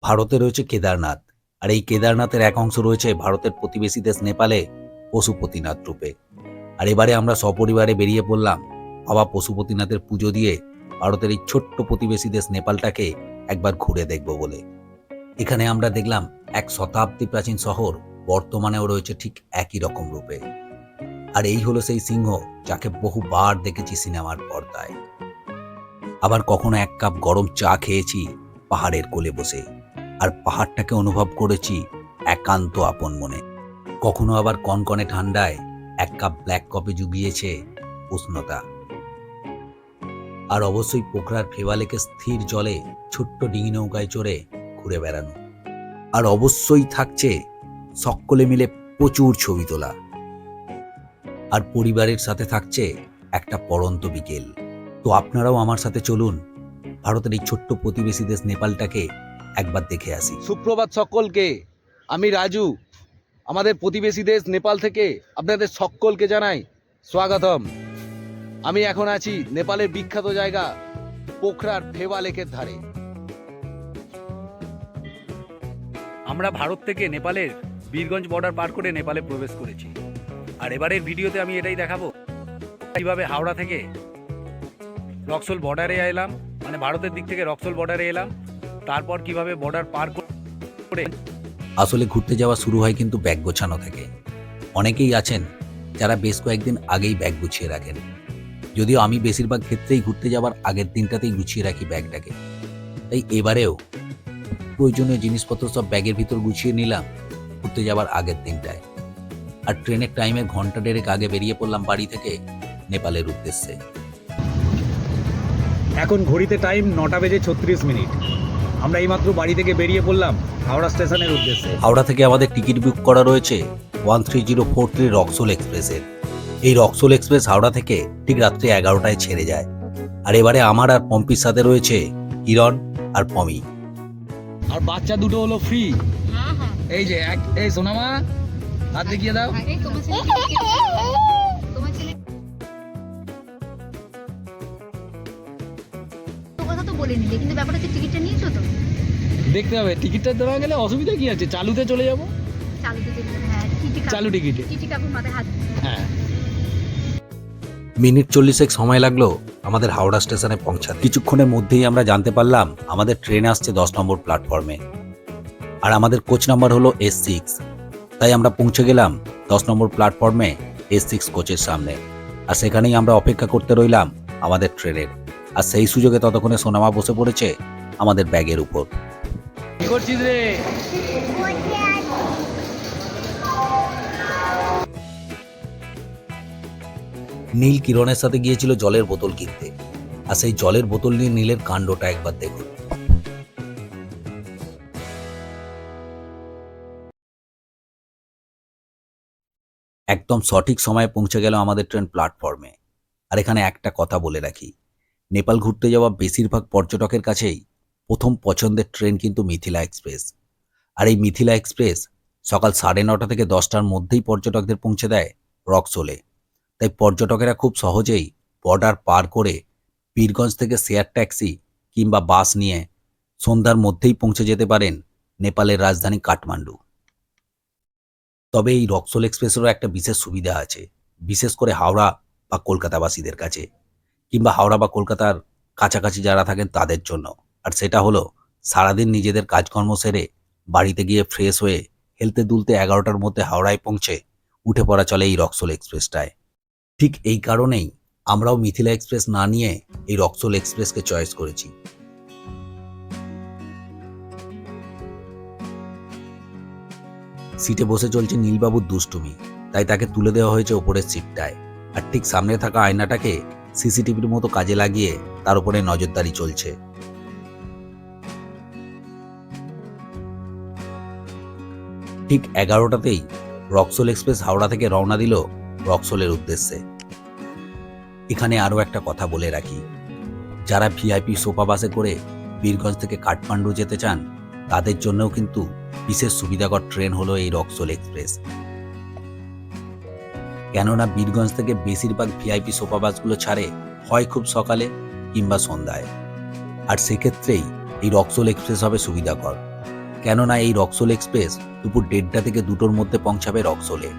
ভারতে রয়েছে কেদারনাথ, আর এই কেদারনাথের এক অংশ রয়েছে ভারতের প্রতিবেশী দেশ নেপালে পশুপতিনাথ রূপে। আর এবারে আমরা সপরিবারে বেরিয়ে পড়লাম বাবা পশুপতিনাথের পুজো দিয়ে ভারতের এই ছোট্ট প্রতিবেশী দেশ নেপালটাকে একবার ঘুরে দেখব বলে। এখানে আমরা দেখলাম এক শতাব্দী প্রাচীন শহর বর্তমানেও রয়েছে ঠিক একই রকম রূপে। আর এই হলো সেই সিংহ যাকে বহুবার দেখেছি সিনেমার পর্দায়। আবার কখনো এক কাপ গরম চা খেয়েছি পাহাড়ের কোলে বসে, আর পাহাড়টাকে অনুভব করেছি একান্ত আপন মনে। কখনো আবার কনকনে ঠান্ডায় এক কাপ ব্ল্যাক কফি জুগিয়েছে উষ্ণতা। আর অবশ্যই পোখরার ফেওয়া লেকে স্থির জলে ছোট্ট ডিঙি নৌকায় চড়ে ঘুরে বেড়ানো। আর অবশ্যই থাকছে সকলে মিলে প্রচুর ছবি তোলা। আর পরিবারের সাথে থাকছে একটা পড়ন্ত বিকেল। তো আপনারাও আমার সাথে চলুন ভারতের এই ছোট্ট প্রতিবেশী দেশ নেপালটাকে একবার দেখে আসি। সুপ্রভাত সকলকে, আমি রাজু। আমাদের প্রতিবেশী দেশ নেপাল থেকে আপনাদের সকলকে জানাই স্বাগতম। আমি এখন আছি নেপালের বিখ্যাত জায়গা পোখরার ফেওয়া লেকের ধারে। আমরা ভারত থেকে নেপালের বীরগঞ্জ বর্ডার পার করে নেপালে প্রবেশ করেছি। আর এবারের ভিডিওতে আমি এটাই দেখাবো কিভাবে হাওড়া থেকে রক্সোল বর্ডারে এলাম, মানে ভারতের দিক থেকে রক্সোল বর্ডারে এলাম, তারপর কিভাবে বর্ডার পার করে। আসলে ঘুরতে যাওয়া শুরু হয় কিন্তু ব্যাগ গোছানো থেকে। অনেকেই আছেন যারা বেশ কয়েকদিন আগেই ব্যাগ গুছিয়ে রাখেন, যদিও আমি বেশিরভাগ ক্ষেত্রেই ঘুরতে যাওয়ার আগের দিনটাতেই গুছিয়ে রাখি ব্যাগটাকে। তাই এবারেও প্রয়োজনীয় জিনিসপত্র সব ব্যাগের ভিতর গুছিয়ে নিলাম ঘুরতে যাওয়ার আগের দিনটায়। আর ট্রেনের টাইমের ঘন্টা দেড়েক আগে বেরিয়ে পড়লাম বাড়ি থেকে নেপালের উদ্দেশ্যে। এখন ঘড়িতে টাইম 9:36। আমরা এইমাত্র বাড়ি থেকে বেরিয়ে পড়লাম হাওড়া স্টেশনের উদ্দেশ্যে। হাওড়া থেকে আমাদের টিকিট বুক করা রয়েছে 13043 রক্সোল এক্সপ্রেসের। এই রক্সোল এক্সপ্রেস হাওড়া থেকে ঠিক রাত্রি 11টায় ছেড়ে যায়। আর এবারে আমার আর পম্পির সাথে রয়েছে কিরণ আর পমি। আর বাচ্চা দুটো হলো ফ্রি। এই যে এই সোনামা, হাত দেখিয়ে দাও। কিন্তু ব্যাপারটা হচ্ছে টিকিটটা নিয়েছো তো? দেখতে হবে, টিকিটটা দেওয়া গেলে অসুবিধা কি আছে? চালুতে চলে যাবো। চালু টিকিটে। হ্যাঁ, মিনিট 40 সময় লাগলো আমাদের হাওড়া স্টেশনে পৌঁছাতে। কিছুক্ষণের মধ্যেই আমরা জানতে পারলাম আমাদের ট্রেন আসছে 10 নম্বর প্ল্যাটফর্মে, আর আমাদের কোচ নাম্বার হলো S6। তাই আমরা পৌঁছে গেলাম 10 নম্বর প্ল্যাটফর্মে S6 কোচের সামনে। আর সেখানেই আমরা অপেক্ষা করতে রইলাম আমাদের ট্রেনের। আর সেই সুযোগে ততক্ষণে সোনামা বসে পড়েছে আমাদের ব্যাগের উপর। কি করছিস রে? নীল কিরণের সাথে গিয়েছিল জলের বোতল কিনতে, আর সেই জলের বোতল নিয়ে নীলের কাণ্ডটা একবার দেখুন। একদম সঠিক সময়ে পৌঁছে গেল আমাদের ট্রেন প্ল্যাটফর্মে। আর এখানে একটা কথা বলে রাখি, নেপাল ঘুরতে যাওয়া বেশিরভাগ পর্যটকের কাছেই প্রথম পছন্দের ট্রেন কিন্তু মিথিলা এক্সপ্রেস। আর এই মিথিলা এক্সপ্রেস সকাল 9:30 থেকে 10টার মধ্যেই পর্যটকদের পৌঁছে দেয় রক্সোলে। তাই পর্যটকেরা খুব সহজেই বর্ডার পার করে বীরগঞ্জ থেকে শেয়ার ট্যাক্সি কিংবা বাস নিয়ে সন্ধ্যার মধ্যেই পৌঁছে যেতে পারেন নেপালের রাজধানী কাঠমান্ডু। তবে এই রক্সোল এক্সপ্রেসেরও একটা বিশেষ সুবিধা আছে, বিশেষ করে হাওড়া বা কলকাতাবাসীদের কাছে, কিংবা হাওড়া বা কলকাতার কাছাকাছি যারা থাকেন তাদের জন্য। আর সেটা হলো সারাদিন নিজেদের কাজকর্ম সেরে বাড়িতে গিয়ে ফ্রেশ হয়ে হেলতে দুলতে 11টার মধ্যে হাওড়ায় পৌঁছে উঠে পড়া চলে এই রক্সোল এক্সপ্রেসটায়। ঠিক এই কারণেই আমরাও মিথিলা এক্সপ্রেস না নিয়ে এই রক্সোল এক্সপ্রেসকে চয়েস করেছি। সিটে বসে চলছে নীলবাবুর দুষ্টুমি, তাই তাকে তুলে দেওয়া হয়েছে ওপরের সিটটায়। আর ঠিক সামনে থাকা আয়নাটাকে সিসিটিভির মতো কাজে লাগিয়ে তার উপরে নজরদারি চলছে। ঠিক 11টাতেই রক্সোল এক্সপ্রেস হাওড়া থেকে রওনা দিল রক্সোলের উদ্দেশ্যে। এখানে আরও একটা কথা বলে রাখি, যারা ভিআইপি সোফা বাসে করে বীরগঞ্জ থেকে কাঠমান্ডু যেতে চান তাদের জন্যও কিন্তু বিশেষ সুবিধাকর ট্রেন হলো এই রক্সোল এক্সপ্রেস। কেননা বীরগঞ্জ থেকে বেশিরভাগ ভিআইপি সোফা বাসগুলো ছাড়ে হয় খুব সকালে, কিংবা সন্ধ্যায়। আর সেক্ষেত্রেই এই রক্সোল এক্সপ্রেস হবে সুবিধাকর। আর এই রক্সোল এক্সপ্রেস 10 নম্বর প্ল্যাটফর্মে পৌঁছে গেল। আর এবারে আমরা ট্রেন থেকে নেমে পড়লাম রক্সোল এক্সপ্রেসের। আর এই রক্সোল এক্সপ্রেস হাওড়া থেকে 10 নম্বর প্ল্যাটফর্মে পৌঁছে গেল 10টা 50-এ। আর সেই 10টা 50 মিনিটের মধ্যেই কেননা এই রক্সোল এক্সপ্রেস দুপুর 1:30 থেকে 2টোর মধ্যে পৌঁছাবে রক্সোলে।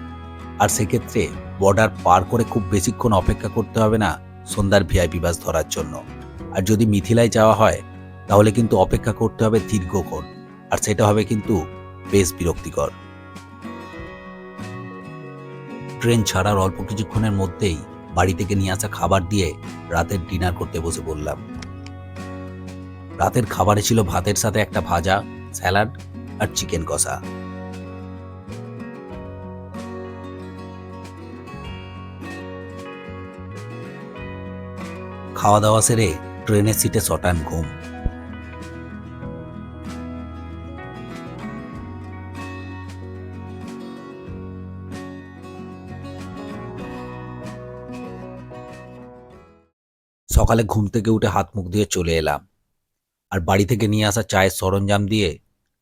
আর সেক্ষেত্রে বর্ডার পার করে খুব বেশিক্ষণ অপেক্ষা করতে হবে না সন্ধ্যার ভিআইপি বাস ধরার জন্য। আর যদি মিথিলায় যাওয়া হয় তাহলে কিন্তু অপেক্ষা করতে হবে দীর্ঘক্ষণ, আর সেটা হবে কিন্তু বেশ বিরক্তিকর। ট্রেন ছাড়ার অল্প কিছুক্ষণের মধ্যেই বাড়ি থেকে নিয়ে আসা খাবার দিয়ে রাতের ডিনার করতে বসে পড়লাম। রাতের খাবারে ছিল ভাতের সাথে একটা ভাজা, স্যালাড আর চিকেন কষা। খাওয়া দাওয়া সেরে ট্রেনের সিটে শটান ঘুম। সকালে ঘুম থেকে উঠে হাত মুখ ধুয়ে চলে এলাম, আর বাড়ি থেকে নিয়ে আসা চায়ের সরঞ্জাম দিয়ে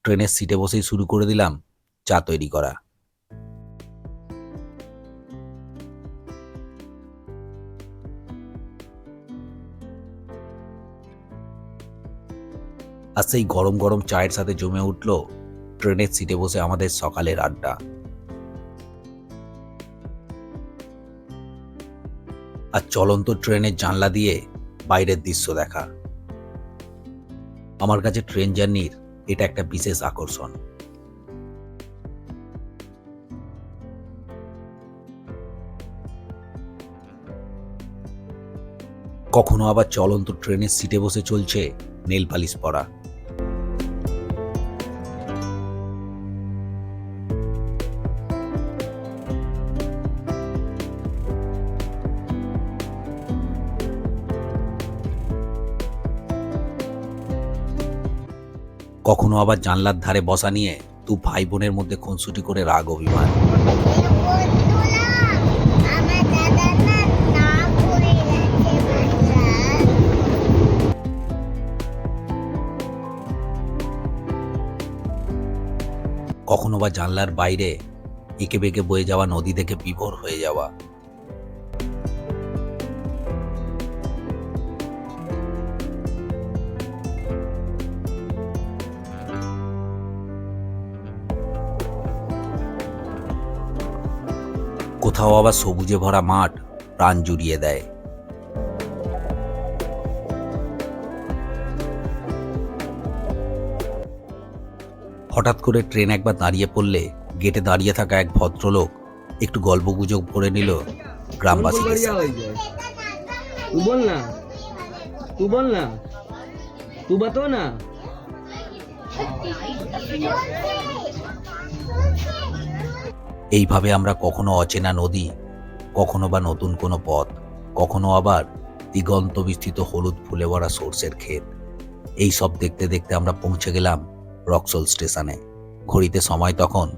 ট্রেনের সিটে বসেই শুরু করে দিলাম চা তৈরি করা। আর সেই গরম গরম চায়ের সাথে জমে উঠল ট্রেনের সিটে বসে আমাদের সকালের আড্ডা। আর চলন্ত ট্রেনের জানলা দিয়ে বাইরের দৃশ্য দেখা। আমার কাছে ট্রেন জার্নির এটা একটা বিশেষ আকর্ষণ। কখনো আবার চলন্ত ট্রেনের সিটে বসে চলছে নেল পালিশ পরা। কখনো আবার জানলার ধারে বসা নিয়ে দু ভাই বোনের মধ্যে খুনসুটি করে রাগ অভিমান। কখনো বা জানলার বাইরে এঁকে বেঁকে বয়ে যাওয়া নদী থেকে বিভোর হয়ে যাওয়া। কোথাও আবার সবুজে ভরা মাঠ প্রাণ জুড়িয়ে দেয়। হঠাৎ করে ট্রেন একবার দাঁড়িয়ে পড়লে গেটে দাঁড়িয়ে থাকা এক ভদ্রলোক একটু গল্পগুজব করে নিল গ্রামবাসীদের সাথে। तू बोल ना तू बतो ना। এইভাবে আমরা কখনো অচেনা নদী, কখনো বা নতুন কোনো পথ, কখনো আবার দিগন্ত বিস্তৃত হলুদ ফুলে ভরা সর্ষের ক্ষেত, এই সব দেখতে দেখতে আমরা পৌঁছে গেলাম রক্সোল স্টেশনে। ঘড়িতে সময় তখন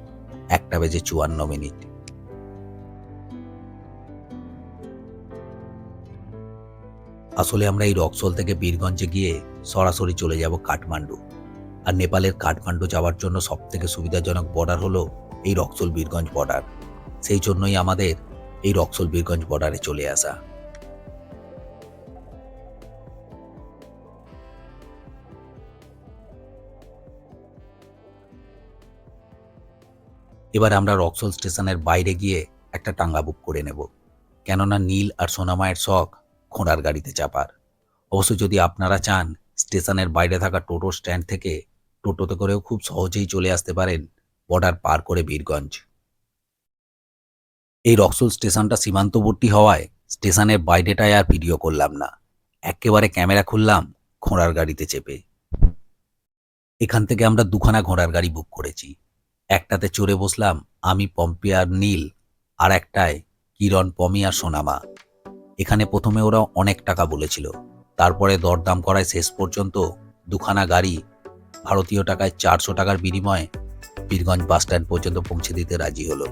1:54। আসলে আমরা এই রক্সোল থেকে বীরগঞ্জে গিয়ে সরাসরি চলে যাব কাঠমান্ডু। আর নেপালের কাঠমান্ডু যাওয়ার জন্য সব থেকে সুবিধাজনক বর্ডার হলো এই রক্সোল বীরগঞ্জ বর্ডার। সেই জন্যই আমাদের এই রক্সোল বীরগঞ্জ বর্ডারে চলে আসা। এবার আমরা রক্সোল স্টেশনের বাইরে গিয়ে একটা টাঙ্গা বুক করে নেব, কেননা নীল আর সোনামায়ের শখ ঘোড়ার গাড়িতে চাপার। অবশ্য যদি আপনারা চান স্টেশনের বাইরে থাকা টোটো স্ট্যান্ড থেকে টোটোতে করেও খুব সহজেই চলে আসতে পারেন বর্ডার পার করে বীরগঞ্জ। এই রক্সোল স্টেশনটা সীমান্তবর্তী হওয়ায় স্টেশনের বাইরেটায় আর ভিডিও করলাম না, একেবারে ক্যামেরা খুললাম ঘোড়ার গাড়িতে চেপে। এখান থেকে আমরা দুখানা ঘোড়ার গাড়ি বুক করেছি। একটাতে চড়ে বসলাম আমি, পম্পি আর নীল, আর একটায় কিরণ, পমি আর সোনামা। এখানে প্রথমে ওরা অনেক টাকা বলেছিল, তারপরে দরদাম করায় শেষ পর্যন্ত দুখানা গাড়ি ভারতীয় টাকায় 400 টাকার বিনিময়ে বীরগঞ্জ বাস স্ট্যান্ড পর্যন্ত পৌঁছে দিতে রাজি হলো।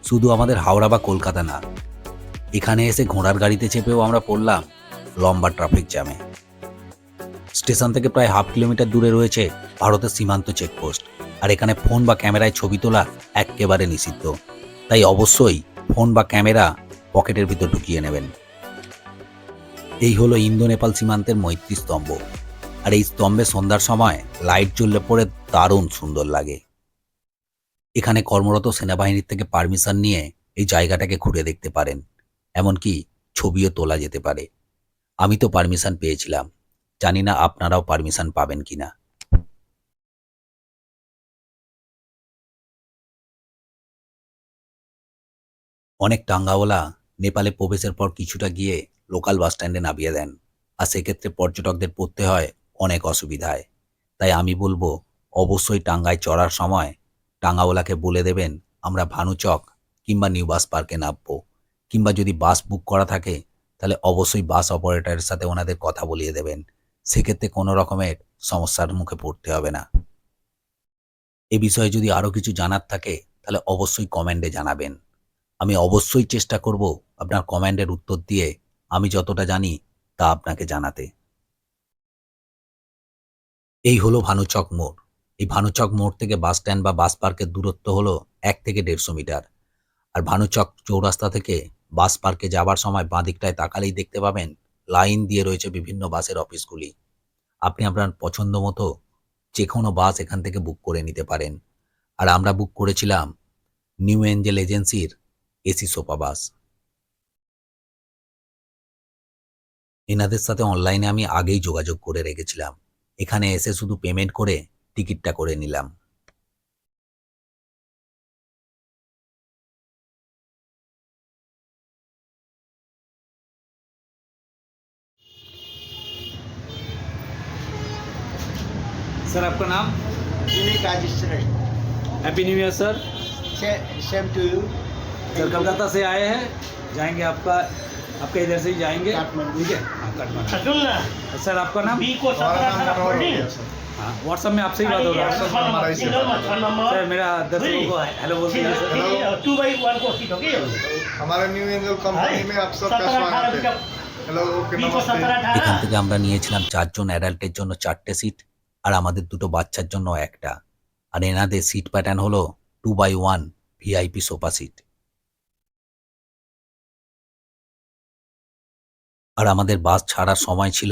শুধু আমাদের হাওড়া বা কলকাতা না, এখানে এসে ঘোড়ার গাড়িতে চেপেও আমরা পড়লাম লম্বা ট্রাফিক জ্যামে। স্টেশন থেকে প্রায় 1/2 কিলোমিটার দূরে রয়েছে ভারতের সীমান্ত চেকপোস্ট, আর এখানে ফোন বা ক্যামেরায় ছবি তোলা একেবারে নিষিদ্ধ। তাই অবশ্যই ফোন বা ক্যামেরা পকেটের ভিতর ঢুকিয়ে নেবেন। এই হলো ইন্দো নেপাল সীমান্তের মৈত্রী স্তম্ভ, আর এই স্তম্ভে সন্ধ্যার সময় লাইট জ্বললে পরে দারুণ সুন্দর লাগে। এখানে কর্মরত সেনাবাহিনীর থেকে পারমিশন নিয়ে এই জায়গাটাকে ঘুরে দেখতে পারেন, এমনকি ছবিও তোলা যেতে পারে। আমি তো পারমিশন পেয়েছিলাম, জানি না আপনারাও পারমিশন পাবেন কিনা। অনেক টাঙ্গাওয়ালা নেপালে প্রবেশের পর কিছুটা গিয়ে লোকাল বাস স্ট্যান্ডে নামিয়ে দেন, আর সেক্ষেত্রে পর্যটকদের পড়তে হয় অনেক অসুবিধায়। তাই আমি বলবো অবশ্যই টাঙ্গায় চড়ার সময় টাঙ্গাওয়ালাকে বলে দেবেন আমরা ভানুচক কিংবা নিউ বাস পার্কে নামবো, কিংবা যদি বাস বুক করা থাকে তাহলে অবশ্যই বাস অপারেটরের সাথে ওনাদের কথা বলিয়ে দেবেন। সেক্ষেত্রে কোনো রকমের সমস্যার মুখে পড়তে হবে না। এ বিষয়ে যদি আরও কিছু জানার থাকে তাহলে অবশ্যই কমেন্টে জানাবেন। আমি অবশ্যই চেষ্টা করব আপনার কমেন্টের উত্তর দিয়ে আমি যতটা জানি তা আপনাকে জানাতে। এই হলো ভানুচক মোড়। এই ভানুচক মোড় থেকে বাস স্ট্যান্ড বা বাস পার্কের দূরত্ব হলো 1 থেকে 150 মিটার। আর ভানুচক চৌরাস্তা থেকে বাস পার্কে যাবার সময় বাঁ দিকটায় তাকালেই দেখতে পাবেন লাইন দিয়ে রয়েছে বিভিন্ন বাসের অফিসগুলি। আপনি আপনার পছন্দ মতো যে কোনো বাস এখান থেকে বুক করে নিতে পারেন। আর আমরা বুক করেছিলাম নিউ এঞ্জেল এজেন্সির এসি সোপা বাস। এনাদের সাথে অনলাইনে আমি আগেই যোগাযোগ করে রেখেছিলাম, এখানে এসে শুধু পেমেন্ট করে টিকিটটা করে নিলাম। सर आपका नाम? Unique Rajesh Shrestha. Happy new year sir. Same to you. Sir Calcutta से आए हैं, जाएंगे आपका इधर से ही जाएंगे, काठमांडू। ठीक है? हाँ काठमांडू। सुन ना, सर आपका नाम? बी को 17 हाँ व्हाट्सएप में आपसे ही बात हो रहा है। सर मेरा दर्शकों को हेलो बोल दीजिए सर। 2/1 को सीट होगी। हमारे न्यू एंजल कंपनी में आप सबका स्वागत है। हेलो ओके बी को नमस्ते। 17 এখান থেকে আমরা নিয়েছিলাম 4 জন অ্যাডাল্টের জন্য 4টে সিট, আর আমাদের 2টো বাচ্চার জন্য একটা। আর এনাদের সিট প্যাটার্ন হলো 2/1 ভিআইপি সোফা সিট। আর আমাদের বাস ছাড়ার সময় ছিল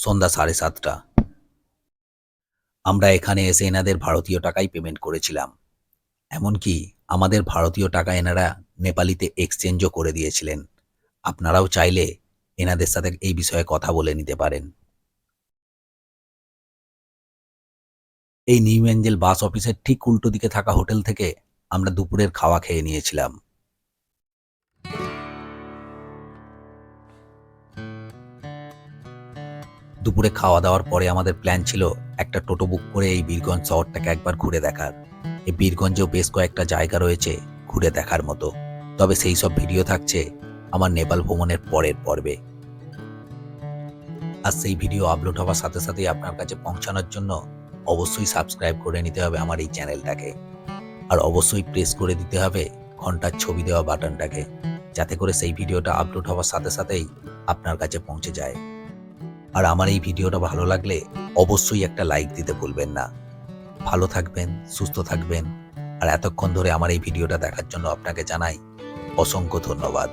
সন্ধ্যা 7:30টা। আমরা এখানে এসে এনাদের ভারতীয় টাকাই পেমেন্ট করেছিলাম, এমনকি আমাদের ভারতীয় টাকা এনারা নেপালিতে এক্সচেঞ্জও করে দিয়েছিলেন। আপনারাও চাইলে এনাদের সাথে এই বিষয়ে কথা বলে নিতে পারেন। এই নিউ এঞ্জেল বাস অফিসের ঠিক উল্টো দিকে থাকা হোটেল থেকে আমরা দুপুরের খাওয়া খেয়ে নিয়েছিলাম। দুপুরে খাওয়া দাওয়ার পরে আমাদের প্ল্যান ছিল একটা টোটো বুক করে এই বীরগঞ্জ শহরটাকে একবার ঘুরে দেখার। এই বীরগঞ্জেও বেশ কয়েকটা জায়গা রয়েছে ঘুরে দেখার মতো, তবে সেই সব ভিডিও থাকছে আমার নেপাল ভ্রমণের পরের পর্বে। আর সেই ভিডিও আপলোড হওয়ার সাথে সাথেই আপনার কাছে পৌঁছানোর জন্য অবশ্যই সাবস্ক্রাইব করে নিতে হবে আমার এই চ্যানেলটাকে, আর অবশ্যই প্রেস করে দিতে হবে ঘন্টার ছবি দেওয়া বাটনটাকে, যাতে করে সেই ভিডিওটা আপলোড হওয়ার সাথে সাথেই আপনার কাছে পৌঁছে যায়। আর আমার এই ভিডিওটা ভালো লাগলে অবশ্যই একটা লাইক দিতে ভুলবেন না। ভালো থাকবেন, সুস্থ থাকবেন, আর এতক্ষণ ধরে আমার এই ভিডিওটা দেখার জন্য আপনাকে জানাই অসংখ্য ধন্যবাদ।